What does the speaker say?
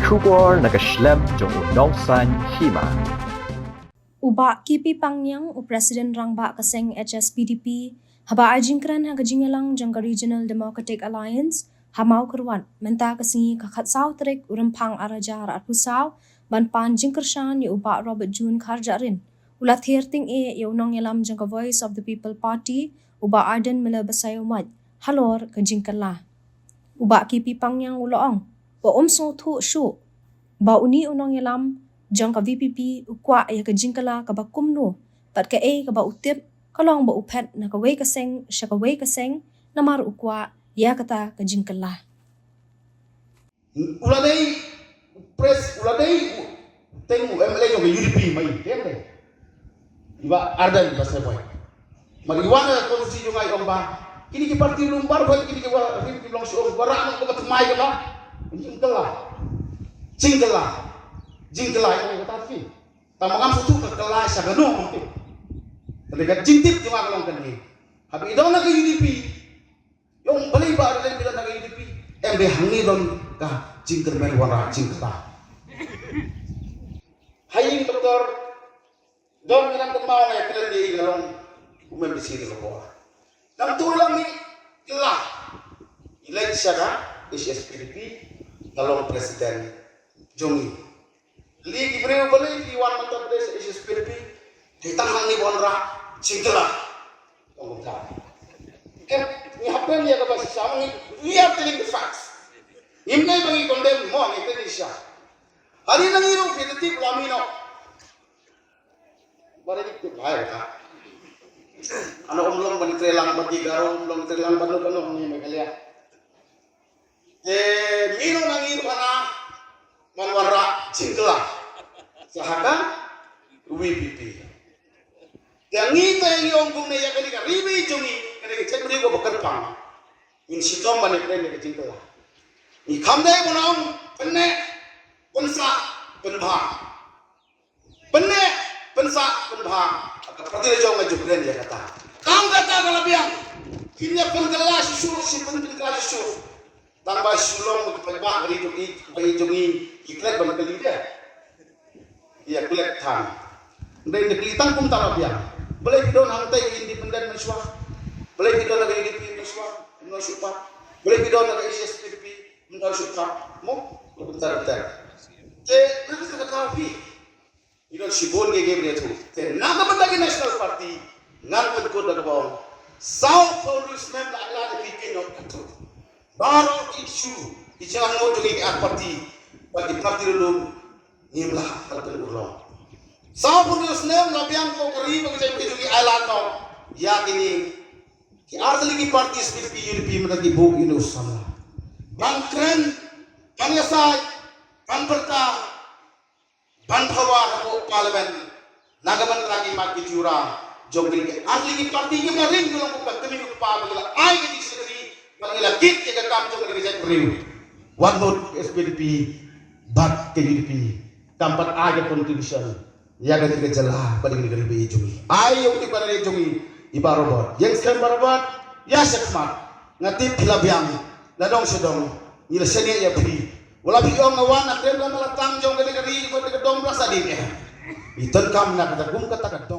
Shubor nakaslem jong unongsan hima. Uba kipi pangyang u President Rangba kaseng HSPDP haba ajingkran ha gajingelang jangka Regional Democratic Alliance hamau kerwan menta kasingi kakhatsau trik urempang araja rat pusau ban pan jingkershan ya uba Robert June Kharjarin ulat herting ya unong yalam jangka Voice of the People Party uba Arden mela basayumat halor kajingkerlah uba kipi pangyang uloong ba sungtu syu ba uni unong yalam jangka VPP ukwa ya kajingkala ka bakumno pat ka ka ba utip kalong ba upet na kaway kaseng syakaway kaseng na mar ukwa ya kata kajingkala uladai teng MLA yung UDP mai tembe iba ardan basta boy magiwana konsi yung ay omba kini ki parti lumbar boy kini ki wa rim ki long so bara ko batmai ka ba jingkela yang kata fi tamangam susu ke kelas sa ganong ketika jintip yung akalong kani habi idong na UDP yung balay ba rin bilang na UDP MB hangi don ka jingker men wara jingkela haying doktor don minang kemau ya kelen di galong umem di sini lopo nang tulang ni ilah ilai siada SSPDP talong presiden Jongi Ligi beriu beli di wan mantap desa SSPDP ditangani ni bonra jingkela tolong tak ni happen ya ka basi sama ni we are telling the facts imne bagi condemn mo ni Indonesia hari nangiru fitip lamino bare dik hai ka ano umlong ban trelang bagi garong umlong trelang banu ni megalia mino nangiru kana manwara jingkela sahaka WPP yang ngita yang yonggong na ya kani ka ribi jungi kani ka cemri ko bakarpang in sitom ban ne ne jingkela ni kamdai monong penne punsa penbha penne pensa penbha ka pati jong ngajukren ya kata kam kata kalabiang kinya pengkela susu si pengkela susu tambah sulong pagba kali jungi bai jungi iklat ban kali dia ya kulit tan dan dikelitan pun tarabian boleh kita hantai independen meswa boleh kita lagi independen meswa menurut supa boleh kita lagi SSPDP menurut supa mau bentar nanti kita kafi itu sibon gege dia tu naga benda national party ngan pun daga bawang South Paulus member ala bikin itu baru isu jangan mau jungi party bagi parti dulu nimlah kalkan urang sa Paulus nem labiang ko kari bagi jay jungi island no ya kini ki artali ki parti SPDP UDP matagi bug inus sama bangkren pangyasay panperta banpawa ko parlimen nagaman lagi magi jura jogri ki artali ki parti ki maring ko ko kami ko pa bagila ay ki seri bagila kit ki kam jogri ki jay priu one vote SPDP bat ke UDP tempat aja contribution ya ganti ke jelah pada negeri bejungi ayo di pada jungi ibarobot yang sekarang barobot ya sekmat ngati pilabiang ladong sedong ila seni ya pri wala biong ngawan atrem la malatang jong ke negeri ko ke dong rasa di iton kam na kata gum kata ka dong